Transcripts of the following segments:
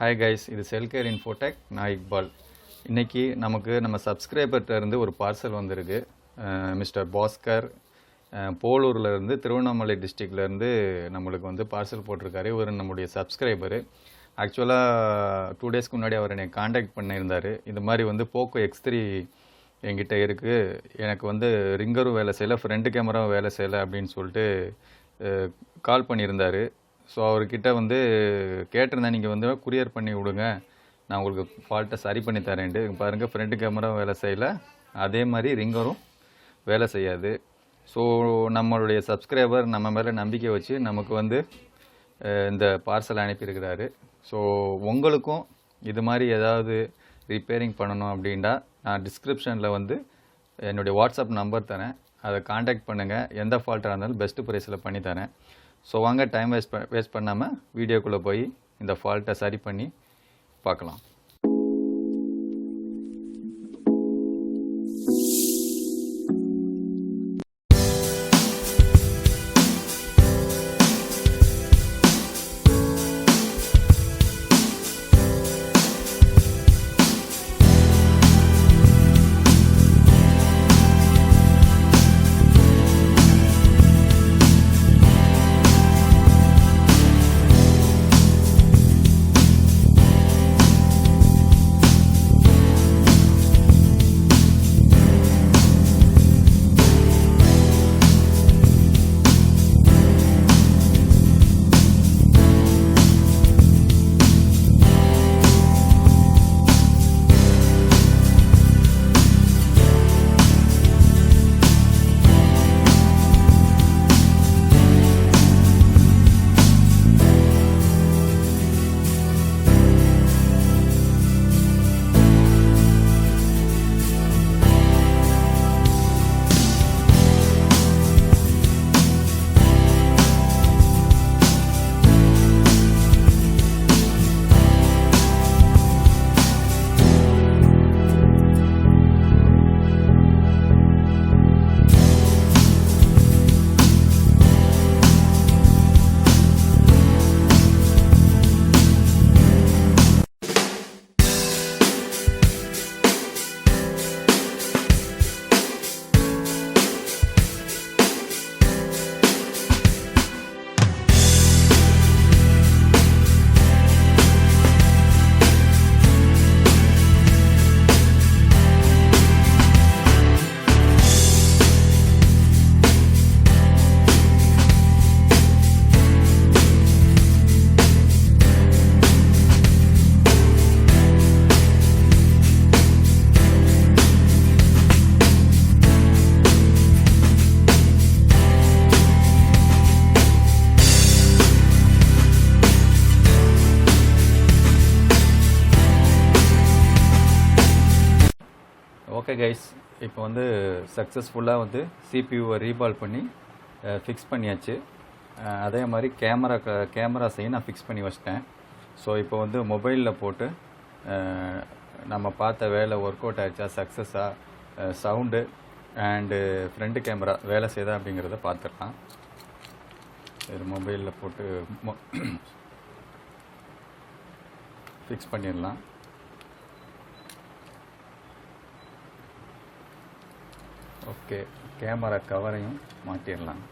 Hi guys, இது cellcare infotech. நான் இக்பால். இன்னைக்கு நமக்கு நம்ம சப்ஸ்கிரைபர்ட்ட இருந்து ஒரு பார்சல் வந்திருக்கு. மிஸ்டர் பாஸ்கர் போலூர்ல இருந்து திருவண்ணாமலை டிஸ்ட்ரிக்ட்ல இருந்து நம்மளுக்கு வந்து பார்சல் போட்டிருக்காரு. இவர் நம்முடைய சப்ஸ்கிரைபர். ஆக்சுவலா 2 டேஸ்க்கு முன்னாடி அவர் என்னை காண்டாக்ட் பண்ணியிருந்தாரு. இந்த மாதிரி வந்து POCO X3 என்கிட்ட இருக்கு. எனக்கு வந்து ரிங்கரும் வேலை செய்யல, ஃப்ரண்ட் கேமராவும் வேலை செய்யல அப்படின்னு சொல்லிட்டு கால் பண்ணியிருந்தாரு. ஸோ அவர்கிட்ட வந்து கேட்டிருந்தேன், நீங்கள் வந்து குரியர் பண்ணி விடுங்க, நான் உங்களுக்கு ஃபால்ட்டை சரி பண்ணி தரேன்ட்டு. பாருங்கள், ஃப்ரண்ட் கேமராவும் வேலை செய்யலை, அதே மாதிரி ரிங்கரும் வேலை செய்யாது. ஸோ நம்மளுடைய சப்ஸ்கிரைபர் நம்ம மேலே நம்பிக்கை வச்சு நமக்கு வந்து இந்த பார்சல் அனுப்பியிருக்கிறாரு. ஸோ உங்களுக்கும் இது மாதிரி ஏதாவது ரிப்பேரிங் பண்ணணும் அப்படின்னா நான் டிஸ்கிரிப்ஷனில் வந்து என்னுடைய வாட்ஸ்அப் நம்பர் தரேன், அதை காண்டாக்ட் பண்ணுங்கள். எந்த ஃபால்ட்டாக இருந்தாலும் பெஸ்ட்டு ப்ரைஸில் பண்ணி தரேன். ஸோ வாங்க, டைம் வேஸ்ட் பண்ணாமல் வீடியோக்குள்ளே போய் இந்த ஃபால்ட்டை சரி பண்ணி பார்க்கலாம். ஓகே கைஸ், இப்போ வந்து சக்ஸஸ்ஃபுல்லாக வந்து சிபியூவை ரீபால் பண்ணி ஃபிக்ஸ் பண்ணியாச்சு. அதே மாதிரி கேமராஸையும் நான் ஃபிக்ஸ் பண்ணி வச்சிட்டேன். ஸோ இப்போ வந்து மொபைலில் போட்டு நம்ம பார்த்த வேலை ஒர்க் அவுட் ஆகிடுச்சா, சக்ஸஸாக, சவுண்டு அண்டு ஃப்ரண்ட் கேமரா வேலை செய்தா அப்படிங்கிறத பார்த்துடலாம். இது மொபைலில் போட்டு ஃபிக்ஸ் பண்ணிடலாம். ஓகே, கேமரா கவரையும் மாட்டிடலாம்.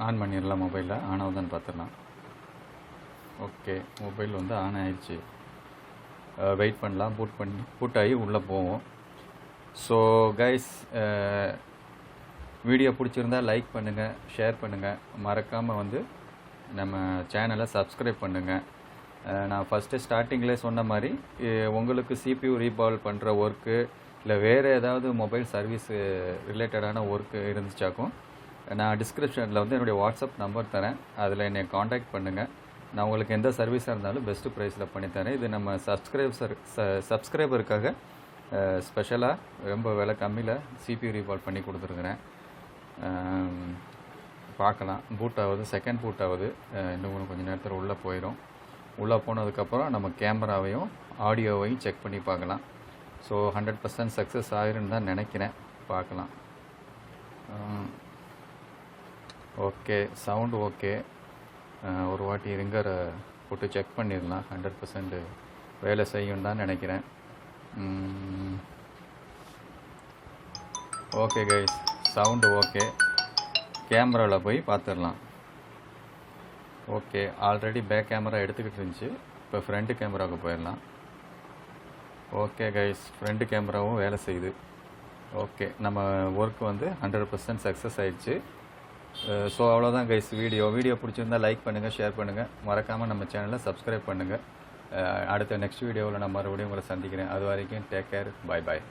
ஆன் பண்ணிடலாம். மொபைலில் ஆன் ஆகுதான்னு பார்த்துடலாம். ஓகே, மொபைல் வந்து ஆன் ஆயிடுச்சு. வெயிட் பண்ணலாம், பூட் ஆகி உள்ளே போவோம். ஸோ கைஸ், வீடியோ பிடிச்சிருந்தால் லைக் பண்ணுங்கள், ஷேர் பண்ணுங்கள், மறக்காமல் வந்து நம்ம சேனலை சப்ஸ்கிரைப் பண்ணுங்கள். நான் ஃபஸ்ட்டு ஸ்டார்டிங்கில் சொன்ன மாதிரி உங்களுக்கு சிபியூ ரீபால் பண்ணுற ஒர்க்கு இல்லை வேறு ஏதாவது மொபைல் சர்வீஸ் ரிலேட்டடான ஒர்க்கு இருந்துச்சாக்கும் நான் டிஸ்கிரிப்ஷனில் வந்து என்னுடைய வாட்ஸ்அப் நம்பர் தரேன், அதில் என்னை காண்டாக்ட் பண்ணுங்கள். நான் உங்களுக்கு எந்த சர்வீஸாக இருந்தாலும் பெஸ்ட்டு ப்ரைஸில் பண்ணித்தரேன். இது நம்ம சப்ஸ்கிரைபருக்காக ஸ்பெஷலாக ரொம்ப விலை கம்மியில் சிபியூ ரீபால் பண்ணி கொடுத்துருக்குறேன். பார்க்கலாம், பூட் ஆகுது, செகண்ட் பூட் ஆகுது. இன்னும் கொஞ்சம் நேரத்தில் உள்ளே போயிடும். உள்ளே போனதுக்கப்புறம் நம்ம கேமராவையும் ஆடியோவையும் செக் பண்ணி பார்க்கலாம். ஸோ 100% சக்ஸஸ் ஆகிருன்னு தான் நினைக்கிறேன். பார்க்கலாம். Okay, sound okay. ஒரு வாட்டி ரிங்கரை போட்டு செக் பண்ணிடலாம். 100% வேலை செய்யும் தான் நினைக்கிறேன். Okay guys, sound okay. கேமராவில் போய் பார்த்துடலாம். ஓகே, ஆல்ரெடி பேக் கேமரா எடுத்துக்கிட்டு இருந்துச்சு. இப்போ ஃப்ரண்ட் கேமராவுக்கு போயிடலாம். ஓகே கைஸ், ஃப்ரண்ட் கேமராவும் வேலை செய்யுது. ஓகே, நம்ம ஒர்க் வந்து 100% சக்ஸஸ் ஆயிடுச்சு. ஸோ அவ்வளோதான் கைஸ். வீடியோ பிடிச்சிருந்தா லைக் பண்ணுங்கள், ஷேர் பண்ணுங்கள். மறக்காமல் நம்ம சேனலை சப்ஸ்கிரைப் பண்ணுங்கள். அடுத்த நெக்ஸ்ட் வீடியோவில் நான் மறுபடியும் உங்களை சந்திக்கிறேன். அது வரைக்கும் டேக் கேர், பை பாய்.